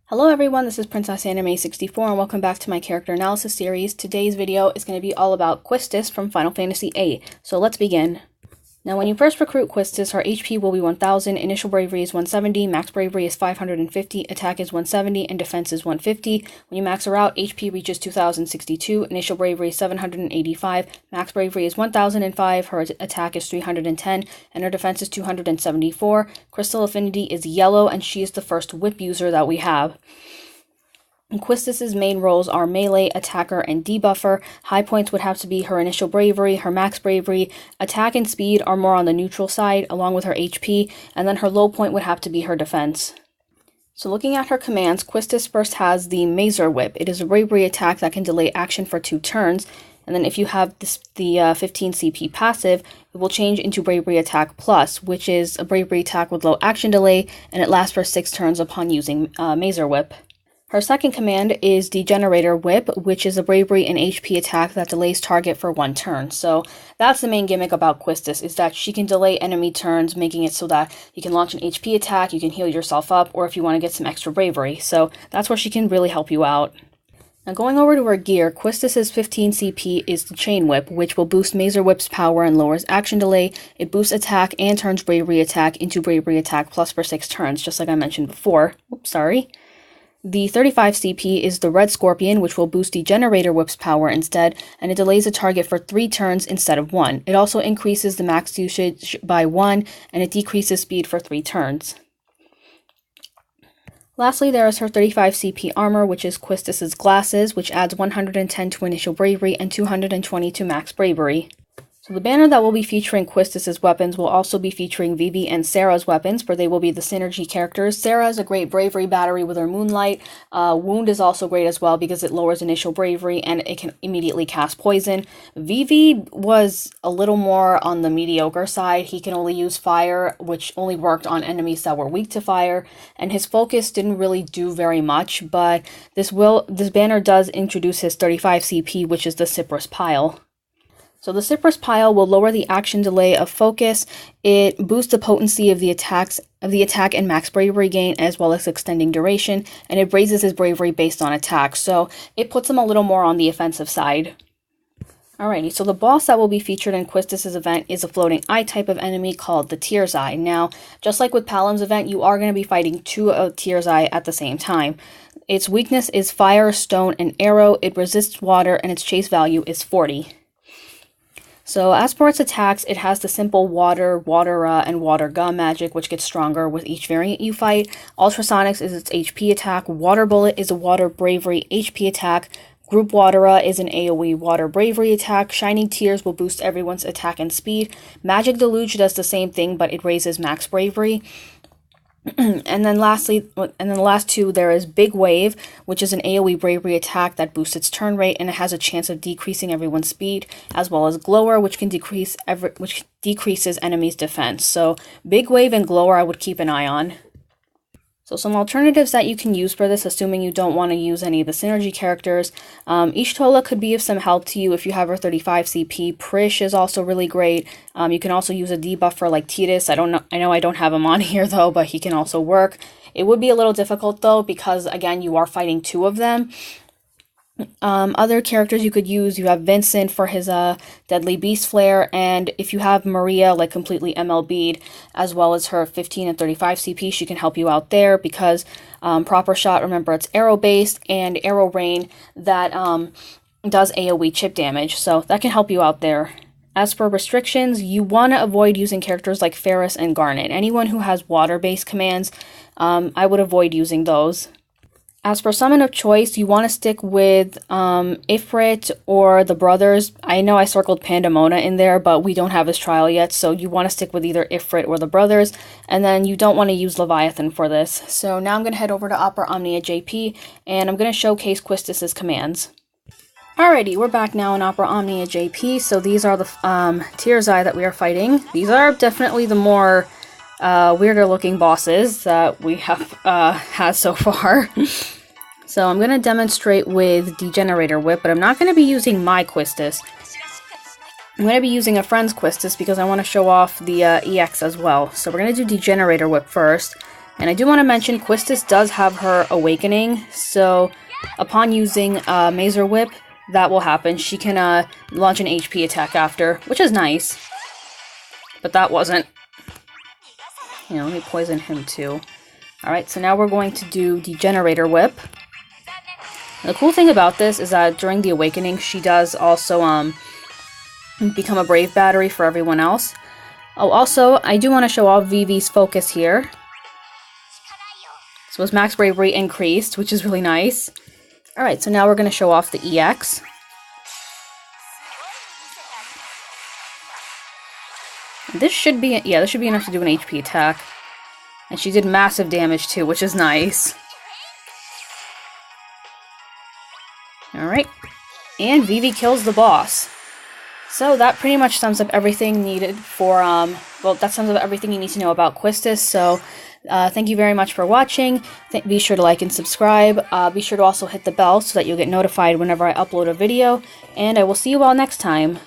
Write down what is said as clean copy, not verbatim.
Hello everyone, this is Princess Anime 64 and welcome back to my character analysis series. Today's video is going to be all about Quistis from Final Fantasy VIII, so let's begin. Now when you first recruit Quistis, her HP will be 1000, initial bravery is 170, max bravery is 550, attack is 170, and defense is 150. When you max her out, HP reaches 2062, initial bravery is 785, max bravery is 1005, her attack is 310, and her defense is 274. Crystal affinity is yellow, and she is the first whip user that we have. Quistis' main roles are melee, attacker, and debuffer. High points would have to be her initial bravery, her max bravery. Attack and speed are more on the neutral side, along with her HP, and then her low point would have to be her defense. So looking at her commands, Quistis first has the Mazer Whip. It is a bravery attack that can delay action for 2 turns, and then if you have the 15 CP passive, it will change into Bravery Attack Plus, which is a bravery attack with low action delay, and it lasts for 6 turns upon using Mazer Whip. Her second command is Degenerator Whip, which is a bravery and HP attack that delays target for 1 turn. So that's the main gimmick about Quistis, is that she can delay enemy turns, making it so that you can launch an HP attack, you can heal yourself up, or if you want to get some extra bravery. So that's where she can really help you out. Now going over to her gear, Quistis' 15 CP is the Chain Whip, which will boost Mazer Whip's power and lowers action delay. It boosts attack and turns Bravery Attack into Bravery Attack Plus for 6 turns, just like I mentioned before. Oops, sorry. The 35 CP is the Red Scorpion, which will boost Degenerator Whip's power instead, and it delays a target for 3 turns instead of 1. It also increases the max usage by 1, and it decreases speed for 3 turns. Lastly, there is her 35 CP armor, which is Quistis' Glasses, which adds 110 to initial bravery and 220 to max bravery. So the banner that will be featuring Quistis' weapons will also be featuring Vivi and Sarah's weapons, for they will be the synergy characters. Sarah is a great bravery battery with her Moonlight. Wound is also great as well because it lowers initial bravery and it can immediately cast poison. Vivi was a little more on the mediocre side. He can only use fire, which only worked on enemies that were weak to fire, and his focus didn't really do very much, but this banner does introduce his 35 CP, which is the Cypress Pile. So the Cypress Pile will lower the action delay of focus, it boosts the potency of the attack and max bravery gain, as well as extending duration, and it raises his bravery based on attack, so it puts him a little more on the offensive side. Alrighty, so the boss that will be featured in Quistis' event is a floating eye type of enemy called the Tear's Eye. Now, just like with Palam's event, you are going to be fighting 2 Tear's Eye at the same time. Its weakness is fire, stone, and arrow, it resists water, and its chase value is 40. So as for its attacks, it has the simple water, and water gum magic, which gets stronger with each variant you fight. Ultrasonics is its HP attack. Water Bullet is a water bravery HP attack. Group Watera is an AoE water bravery attack. Shining Tears will boost everyone's attack and speed. Magic Deluge does the same thing, but it raises max bravery. And then the last 2, there is Big Wave, which is an AoE bravery attack that boosts its turn rate, and it has a chance of decreasing everyone's speed, as well as Glower, which decreases enemies' defense. So Big Wave and Glower I would keep an eye on. So some alternatives that you can use for this, assuming you don't want to use any of the synergy characters. Ishtola could be of some help to you if you have her 35 CP. Prish is also really great. You can also use a debuffer like Titus. I know I don't have him on here though, but he can also work. It would be a little difficult though, because again, you are fighting 2 of them. Other characters you could use, you have Vincent for his Deadly Beast Flare, and if you have Maria like completely MLB'd, as well as her 15 and 35 CP, she can help you out there because Proper Shot, remember it's arrow based, and Arrow Rain that does AoE chip damage, so that can help you out there. As for restrictions, you want to avoid using characters like Ferris and Garnet. Anyone who has water-based commands, I would avoid using those. As for summon of choice, you want to stick with Ifrit or the brothers. I know I circled Pandemona in there, but we don't have his trial yet, so you want to stick with either Ifrit or the brothers, and then you don't want to use Leviathan for this. So now I'm going to head over to Opera Omnia JP, and I'm going to showcase Quistis' commands. Alrighty, we're back now in Opera Omnia JP, so these are the Tear's Eye that we are fighting. These are definitely the more weirder looking bosses that we have had so far. So I'm going to demonstrate with Degenerator Whip, but I'm not going to be using my Quistis. I'm going to be using a friend's Quistis because I want to show off the EX as well. So we're going to do Degenerator Whip first. And I do want to mention Quistis does have her awakening, so upon using Mazer Whip, that will happen. She can launch an HP attack after, which is nice. But that wasn't. You know, let me poison him too. Alright, so now we're going to do the Generator Whip. And the cool thing about this is that during the awakening, she does also become a Brave Battery for everyone else. Oh, also, I do want to show off Vivi's focus here. So it's Max Bravery increased, which is really nice. Alright, so now we're going to show off the EX. This should be, yeah, this should be enough to do an HP attack. And she did massive damage too, which is nice. Alright. And Vivi kills the boss. So that pretty much sums up everything needed for, well, that sums up everything you need to know about Quistis. So thank you very much for watching. Be sure to like and subscribe. Be sure to also hit the bell so that you'll get notified whenever I upload a video. And I will see you all next time.